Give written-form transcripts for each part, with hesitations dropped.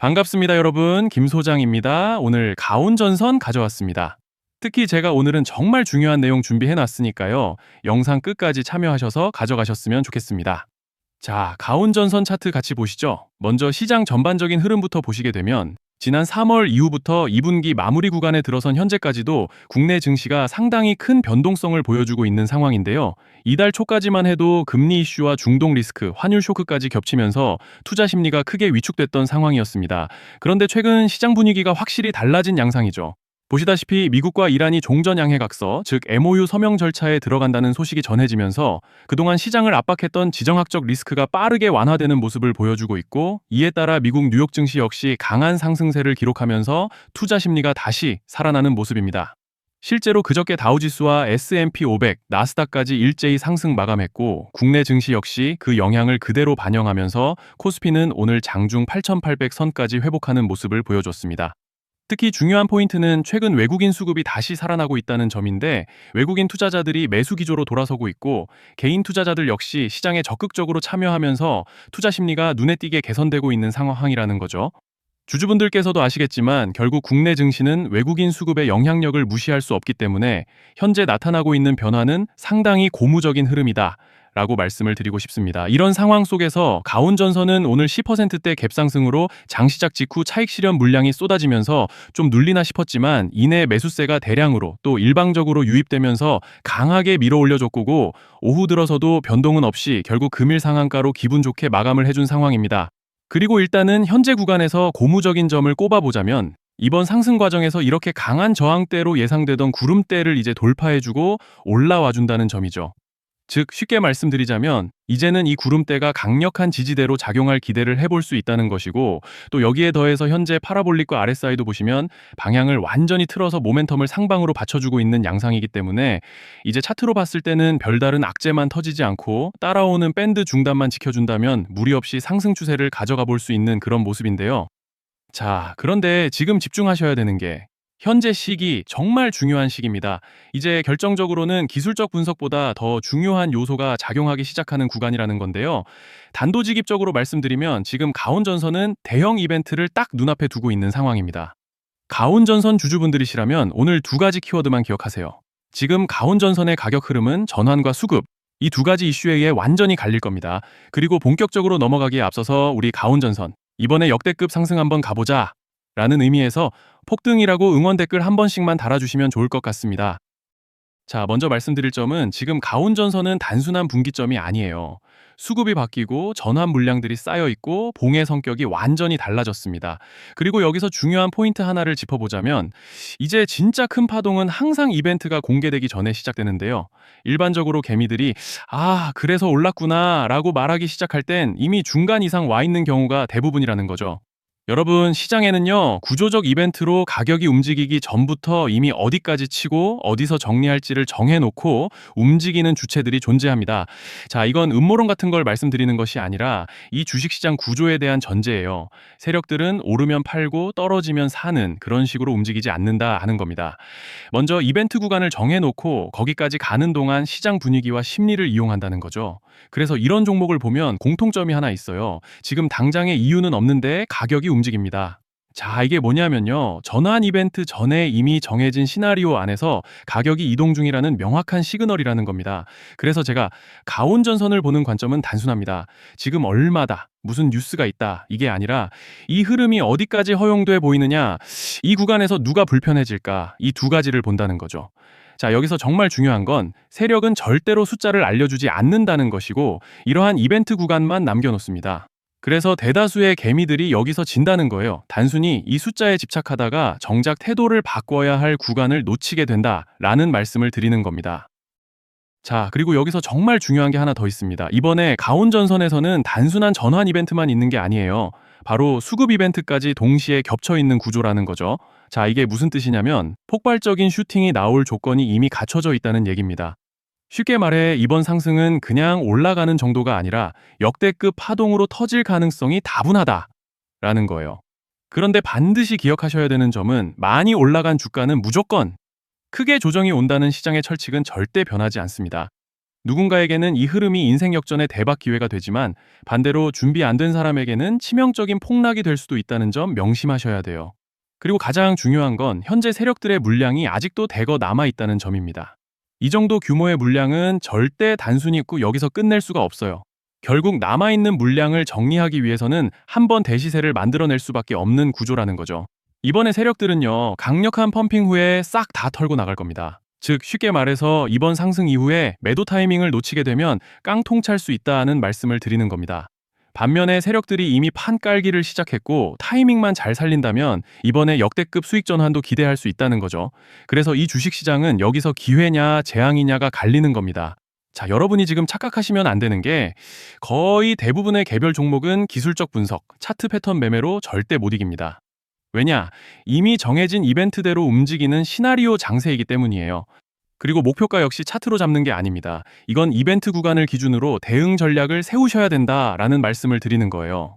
반갑습니다, 여러분. 김 소장입니다. 오늘 가온전선 가져왔습니다. 특히 제가 오늘은 정말 중요한 내용 준비해 놨으니까요. 영상 끝까지 참여하셔서 가져가셨으면 좋겠습니다. 자, 가온전선 차트 같이 보시죠. 먼저 시장 전반적인 흐름부터 보시게 되면 지난 3월 이후부터 2분기 마무리 구간에 들어선 현재까지도 국내 증시가 상당히 큰 변동성을 보여주고 있는 상황인데요. 이달 초까지만 해도 금리 이슈와 중동 리스크, 환율 쇼크까지 겹치면서 투자 심리가 크게 위축됐던 상황이었습니다. 그런데 최근 시장 분위기가 확실히 달라진 양상이죠. 보시다시피 미국과 이란이 종전 양해각서, 즉 MOU 서명 절차에 들어간다는 소식이 전해지면서 그동안 시장을 압박했던 지정학적 리스크가 빠르게 완화되는 모습을 보여주고 있고, 이에 따라 미국 뉴욕 증시 역시 강한 상승세를 기록하면서 투자 심리가 다시 살아나는 모습입니다. 실제로 그저께 다우지수와 S&P 500, 나스닥까지 일제히 상승 마감했고, 국내 증시 역시 그 영향을 그대로 반영하면서 코스피는 오늘 장중 8,800선까지 회복하는 모습을 보여줬습니다. 특히 중요한 포인트는 최근 외국인 수급이 다시 살아나고 있다는 점인데, 외국인 투자자들이 매수 기조로 돌아서고 있고, 개인 투자자들 역시 시장에 적극적으로 참여하면서 투자 심리가 눈에 띄게 개선되고 있는 상황이라는 거죠. 주주분들께서도 아시겠지만 결국 국내 증시는 외국인 수급의 영향력을 무시할 수 없기 때문에 현재 나타나고 있는 변화는 상당히 고무적인 흐름이다 라고 말씀을 드리고 싶습니다. 이런 상황 속에서 가온전선은 오늘 10%대 갭상승으로 장시작 직후 차익 실현 물량이 쏟아지면서 좀 눌리나 싶었지만, 이내 매수세가 대량으로 또 일방적으로 유입되면서 강하게 밀어 올려줬고, 오후 들어서도 변동은 없이 결국 금일 상한가로 기분 좋게 마감을 해준 상황입니다. 그리고 일단은 현재 구간에서 고무적인 점을 꼽아보자면, 이번 상승 과정에서 이렇게 강한 저항대로 예상되던 구름대를 이제 돌파해주고 올라와준다는 점이죠. 즉, 쉽게 말씀드리자면 이제는 이 구름대가 강력한 지지대로 작용할 기대를 해볼 수 있다는 것이고, 또 여기에 더해서 현재 파라볼릭과 RSI도 보시면 방향을 완전히 틀어서 모멘텀을 상방으로 받쳐주고 있는 양상이기 때문에 이제 차트로 봤을 때는 별다른 악재만 터지지 않고 따라오는 밴드 중단만 지켜준다면 무리 없이 상승 추세를 가져가 볼 수 있는 그런 모습인데요. 자, 그런데 지금 집중하셔야 되는 게 현재 시기 정말 중요한 시기입니다. 이제 결정적으로는 기술적 분석보다 더 중요한 요소가 작용하기 시작하는 구간이라는 건데요. 단도직입적으로 말씀드리면 지금 가온전선은 대형 이벤트를 딱 눈앞에 두고 있는 상황입니다. 가온전선 주주분들이시라면 오늘 두 가지 키워드만 기억하세요. 지금 가온전선의 가격 흐름은 전환과 수급, 이 두 가지 이슈에 의해 완전히 갈릴 겁니다. 그리고 본격적으로 넘어가기에 앞서서 우리 가온전선, 이번에 역대급 상승 한번 가보자 라는 의미에서 폭등이라고 응원 댓글 한 번씩만 달아주시면 좋을 것 같습니다. 자, 먼저 말씀드릴 점은 지금 가온전선은 단순한 분기점이 아니에요. 수급이 바뀌고 전환 물량들이 쌓여 있고 봉의 성격이 완전히 달라졌습니다. 그리고 여기서 중요한 포인트 하나를 짚어보자면, 이제 진짜 큰 파동은 항상 이벤트가 공개되기 전에 시작되는데요. 일반적으로 개미들이 그래서 올랐구나 라고 말하기 시작할 땐 이미 중간 이상 와 있는 경우가 대부분이라는 거죠. 여러분, 시장에는요, 구조적 이벤트로 가격이 움직이기 전부터 이미 어디까지 치고 어디서 정리할지를 정해놓고 움직이는 주체들이 존재합니다. 자, 이건 음모론 같은 걸 말씀드리는 것이 아니라 이 주식시장 구조에 대한 전제예요. 세력들은 오르면 팔고 떨어지면 사는 그런 식으로 움직이지 않는다 하는 겁니다. 먼저 이벤트 구간을 정해놓고 거기까지 가는 동안 시장 분위기와 심리를 이용한다는 거죠. 그래서 이런 종목을 보면 공통점이 하나 있어요. 지금 당장의 이유는 없는데 가격이 움직입니다. 자, 이게 뭐냐면요, 전환 이벤트 전에 이미 정해진 시나리오 안에서 가격이 이동 중이라는 명확한 시그널이라는 겁니다. 그래서 제가 가온전선을 보는 관점은 단순합니다. 지금 얼마다, 무슨 뉴스가 있다, 이게 아니라 이 흐름이 어디까지 허용돼 보이느냐, 이 구간에서 누가 불편해질까, 이 두 가지를 본다는 거죠. 자, 여기서 정말 중요한 건 세력은 절대로 숫자를 알려주지 않는다는 것이고, 이러한 이벤트 구간만 남겨놓습니다. 그래서 대다수의 개미들이 여기서 진다는 거예요. 단순히 이 숫자에 집착하다가 정작 태도를 바꿔야 할 구간을 놓치게 된다라는 말씀을 드리는 겁니다. 자, 그리고 여기서 정말 중요한 게 하나 더 있습니다. 이번에 가온전선에서는 단순한 전환 이벤트만 있는 게 아니에요. 바로 수급 이벤트까지 동시에 겹쳐 있는 구조라는 거죠. 자, 이게 무슨 뜻이냐면 폭발적인 슈팅이 나올 조건이 이미 갖춰져 있다는 얘기입니다. 쉽게 말해 이번 상승은 그냥 올라가는 정도가 아니라 역대급 파동으로 터질 가능성이 다분하다라는 거예요. 그런데 반드시 기억하셔야 되는 점은 많이 올라간 주가는 무조건 크게 조정이 온다는 시장의 철칙은 절대 변하지 않습니다. 누군가에게는 이 흐름이 인생 역전의 대박 기회가 되지만 반대로 준비 안 된 사람에게는 치명적인 폭락이 될 수도 있다는 점 명심하셔야 돼요. 그리고 가장 중요한 건 현재 세력들의 물량이 아직도 대거 남아 있다는 점입니다. 이 정도 규모의 물량은 절대 단순히 있고 여기서 끝낼 수가 없어요. 결국 남아있는 물량을 정리하기 위해서는 한 번 대시세를 만들어낼 수밖에 없는 구조라는 거죠. 이번에 세력들은요, 강력한 펌핑 후에 싹 다 털고 나갈 겁니다. 즉, 쉽게 말해서 이번 상승 이후에 매도 타이밍을 놓치게 되면 깡통찰 수 있다는 말씀을 드리는 겁니다. 반면에 세력들이 이미 판 깔기를 시작했고 타이밍만 잘 살린다면 이번에 역대급 수익 전환도 기대할 수 있다는 거죠. 그래서 이 주식시장은 여기서 기회냐 재앙이냐가 갈리는 겁니다. 자, 여러분이 지금 착각하시면 안 되는 게 거의 대부분의 개별 종목은 기술적 분석, 차트 패턴 매매로 절대 못 이깁니다. 왜냐? 이미 정해진 이벤트대로 움직이는 시나리오 장세이기 때문이에요. 그리고 목표가 역시 차트로 잡는 게 아닙니다. 이건 이벤트 구간을 기준으로 대응 전략을 세우셔야 된다라는 말씀을 드리는 거예요.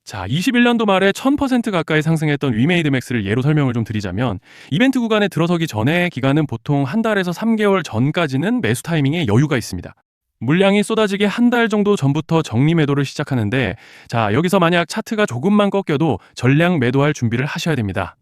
자, 21년도 말에 1000% 가까이 상승했던 위메이드맥스를 예로 설명을 좀 드리자면 이벤트 구간에 들어서기 전에 기간은 보통 한 달에서 3개월 전까지는 매수 타이밍에 여유가 있습니다. 물량이 쏟아지기 한 달 정도 전부터 정리 매도를 시작하는데 자, 여기서 만약 차트가 조금만 꺾여도 전량 매도할 준비를 하셔야 됩니다.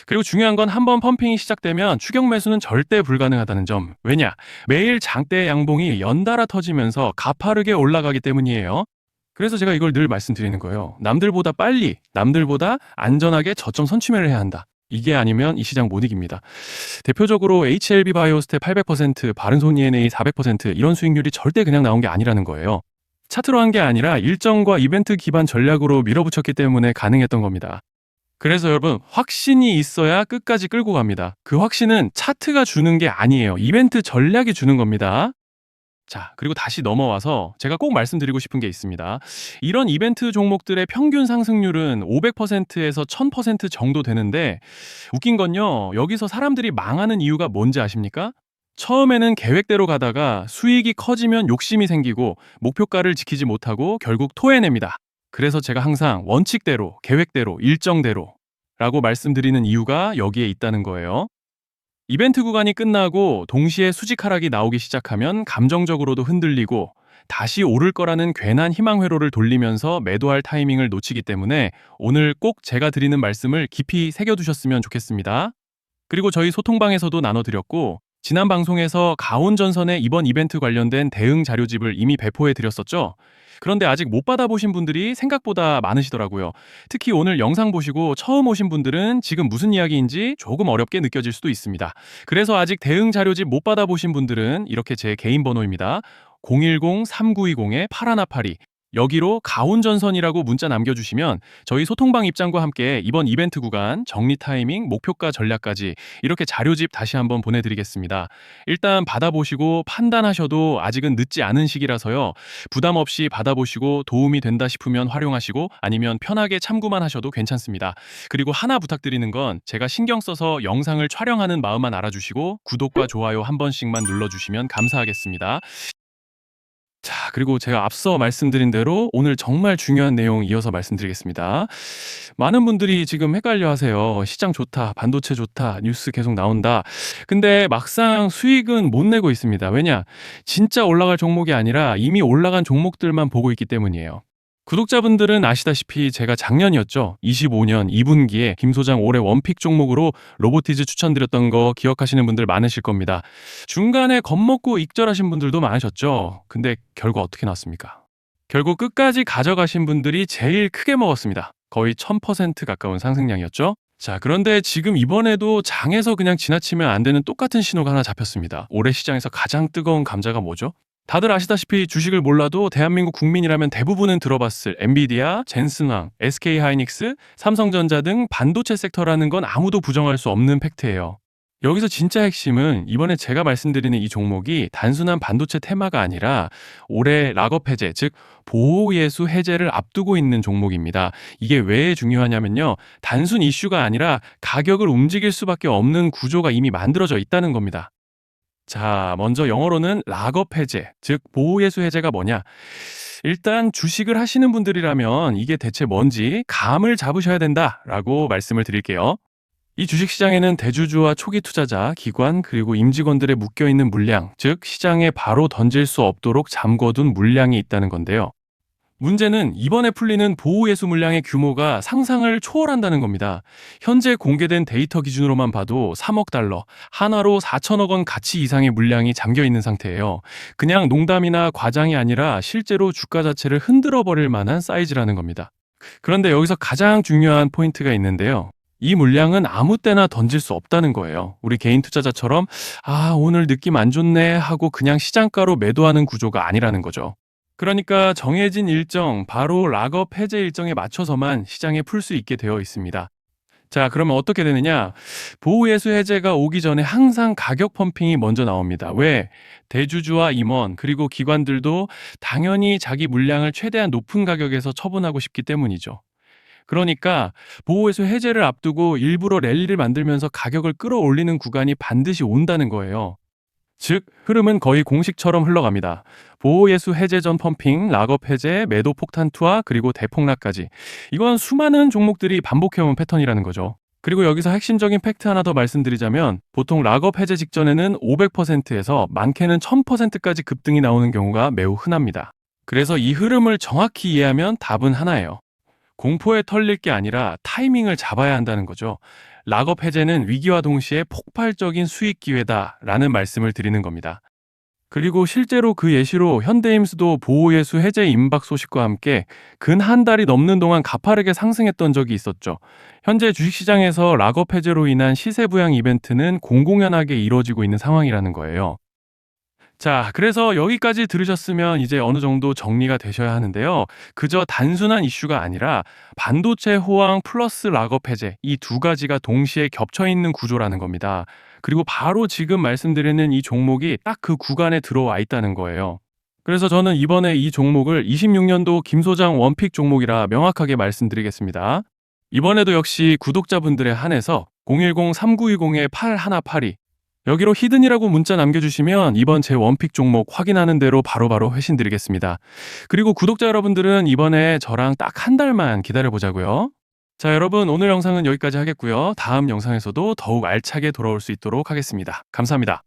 그리고 중요한 건 한번 펌핑이 시작되면 추격 매수는 절대 불가능하다는 점. 왜냐? 매일 장대 양봉이 연달아 터지면서 가파르게 올라가기 때문이에요. 그래서 제가 이걸 늘 말씀드리는 거예요. 남들보다 빨리, 남들보다 안전하게 저점 선취매를 해야 한다. 이게 아니면 이 시장 못 이깁니다. 대표적으로 HLB 바이오스텝 800%, 바른손 ENA 400% 이런 수익률이 절대 그냥 나온 게 아니라는 거예요. 차트로 한 게 아니라 일정과 이벤트 기반 전략으로 밀어붙였기 때문에 가능했던 겁니다. 그래서 여러분, 확신이 있어야 끝까지 끌고 갑니다. 그 확신은 차트가 주는 게 아니에요. 이벤트 전략이 주는 겁니다. 자, 그리고 다시 넘어와서 제가 꼭 말씀드리고 싶은 게 있습니다. 이런 이벤트 종목들의 평균 상승률은 500%에서 1000% 정도 되는데 웃긴 건요, 여기서 사람들이 망하는 이유가 뭔지 아십니까? 처음에는 계획대로 가다가 수익이 커지면 욕심이 생기고 목표가를 지키지 못하고 결국 토해냅니다. 그래서 제가 항상 원칙대로, 계획대로, 일정대로 라고 말씀드리는 이유가 여기에 있다는 거예요. 이벤트 구간이 끝나고 동시에 수직 하락이 나오기 시작하면 감정적으로도 흔들리고 다시 오를 거라는 괜한 희망 회로를 돌리면서 매도할 타이밍을 놓치기 때문에 오늘 꼭 제가 드리는 말씀을 깊이 새겨두셨으면 좋겠습니다. 그리고 저희 소통방에서도 나눠드렸고 지난 방송에서 가온전선의 이번 이벤트 관련된 대응 자료집을 이미 배포해 드렸었죠. 그런데 아직 못 받아보신 분들이 생각보다 많으시더라고요. 특히 오늘 영상 보시고 처음 오신 분들은 지금 무슨 이야기인지 조금 어렵게 느껴질 수도 있습니다. 그래서 아직 대응 자료집 못 받아보신 분들은 이렇게 제 개인 번호입니다. 010-3920-8182 여기로 가온전선이라고 문자 남겨주시면 저희 소통방 입장과 함께 이번 이벤트 구간, 정리 타이밍, 목표가 전략까지 이렇게 자료집 다시 한번 보내드리겠습니다. 일단 받아보시고 판단하셔도 아직은 늦지 않은 시기라서요. 부담 없이 받아보시고 도움이 된다 싶으면 활용하시고 아니면 편하게 참고만 하셔도 괜찮습니다. 그리고 하나 부탁드리는 건 제가 신경 써서 영상을 촬영하는 마음만 알아주시고 구독과 좋아요 한 번씩만 눌러주시면 감사하겠습니다. 자, 그리고 제가 앞서 말씀드린 대로 오늘 정말 중요한 내용 이어서 말씀드리겠습니다. 많은 분들이 지금 헷갈려 하세요. 시장 좋다, 반도체 좋다, 뉴스 계속 나온다. 근데 막상 수익은 못 내고 있습니다. 왜냐? 진짜 올라갈 종목이 아니라 이미 올라간 종목들만 보고 있기 때문이에요. 구독자분들은 아시다시피 제가 작년이었죠. 25년 2분기에 김 소장 올해 원픽 종목으로 로보티즈 추천드렸던 거 기억하시는 분들 많으실 겁니다. 중간에 겁먹고 익절하신 분들도 많으셨죠. 근데 결과 어떻게 났습니까? 결국 끝까지 가져가신 분들이 제일 크게 먹었습니다. 거의 1000% 가까운 상승량이었죠. 자, 그런데 지금 이번에도 장에서 그냥 지나치면 안 되는 똑같은 신호가 하나 잡혔습니다. 올해 시장에서 가장 뜨거운 감자가 뭐죠? 다들 아시다시피 주식을 몰라도 대한민국 국민이라면 대부분은 들어봤을 엔비디아, 젠슨왕, SK하이닉스, 삼성전자 등 반도체 섹터라는 건 아무도 부정할 수 없는 팩트예요. 여기서 진짜 핵심은 이번에 제가 말씀드리는 이 종목이 단순한 반도체 테마가 아니라 올해 락업 해제, 즉 보호예수 해제를 앞두고 있는 종목입니다. 이게 왜 중요하냐면요. 단순 이슈가 아니라 가격을 움직일 수밖에 없는 구조가 이미 만들어져 있다는 겁니다. 자, 먼저 영어로는 락업 해제, 즉 보호예수 해제가 뭐냐? 일단 주식을 하시는 분들이라면 이게 대체 뭔지 감을 잡으셔야 된다라고 말씀을 드릴게요. 이 주식시장에는 대주주와 초기 투자자, 기관, 그리고 임직원들의 묶여있는 물량, 즉 시장에 바로 던질 수 없도록 잠궈둔 물량이 있다는 건데요. 문제는 이번에 풀리는 보호예수 물량의 규모가 상상을 초월한다는 겁니다. 현재 공개된 데이터 기준으로만 봐도 3억 달러, 한화로 4천억 원 가치 이상의 물량이 잠겨 있는 상태예요. 그냥 농담이나 과장이 아니라 실제로 주가 자체를 흔들어 버릴 만한 사이즈라는 겁니다. 그런데 여기서 가장 중요한 포인트가 있는데요. 이 물량은 아무 때나 던질 수 없다는 거예요. 우리 개인 투자자처럼 오늘 느낌 안 좋네 하고 그냥 시장가로 매도하는 구조가 아니라는 거죠. 그러니까 정해진 일정, 바로 락업 해제 일정에 맞춰서만 시장에 풀 수 있게 되어 있습니다. 자, 그러면 어떻게 되느냐? 보호예수 해제가 오기 전에 항상 가격 펌핑이 먼저 나옵니다. 왜? 대주주와 임원, 그리고 기관들도 당연히 자기 물량을 최대한 높은 가격에서 처분하고 싶기 때문이죠. 그러니까 보호예수 해제를 앞두고 일부러 랠리를 만들면서 가격을 끌어올리는 구간이 반드시 온다는 거예요. 즉, 흐름은 거의 공식처럼 흘러갑니다. 보호예수 해제 전 펌핑, 락업 해제, 매도 폭탄 투하, 그리고 대폭락까지. 이건 수많은 종목들이 반복해온 패턴이라는 거죠. 그리고 여기서 핵심적인 팩트 하나 더 말씀드리자면 보통 락업 해제 직전에는 500%에서 많게는 1000%까지 급등이 나오는 경우가 매우 흔합니다. 그래서 이 흐름을 정확히 이해하면 답은 하나예요. 공포에 털릴 게 아니라 타이밍을 잡아야 한다는 거죠. 락업 해제는 위기와 동시에 폭발적인 수익 기회다라는 말씀을 드리는 겁니다. 그리고 실제로 그 예시로 현대임수도 보호예수 해제 임박 소식과 함께 근 한 달이 넘는 동안 가파르게 상승했던 적이 있었죠. 현재 주식시장에서 락업 해제로 인한 시세 부양 이벤트는 공공연하게 이루어지고 있는 상황이라는 거예요. 자, 그래서 여기까지 들으셨으면 이제 어느 정도 정리가 되셔야 하는데요. 그저 단순한 이슈가 아니라 반도체 호황 플러스 락업 해제 이 두 가지가 동시에 겹쳐 있는 구조라는 겁니다. 그리고 바로 지금 말씀드리는 이 종목이 딱 그 구간에 들어와 있다는 거예요. 그래서 저는 이번에 이 종목을 26년도 김 소장 원픽 종목이라 명확하게 말씀드리겠습니다. 이번에도 역시 구독자분들에 한해서 010-3920-8182 여기로 히든이라고 문자 남겨주시면 이번 제 원픽 종목 확인하는 대로 바로바로 회신 드리겠습니다. 그리고 구독자 여러분들은 이번에 저랑 딱 한 달만 기다려보자고요. 자, 여러분 오늘 영상은 여기까지 하겠고요. 다음 영상에서도 더욱 알차게 돌아올 수 있도록 하겠습니다. 감사합니다.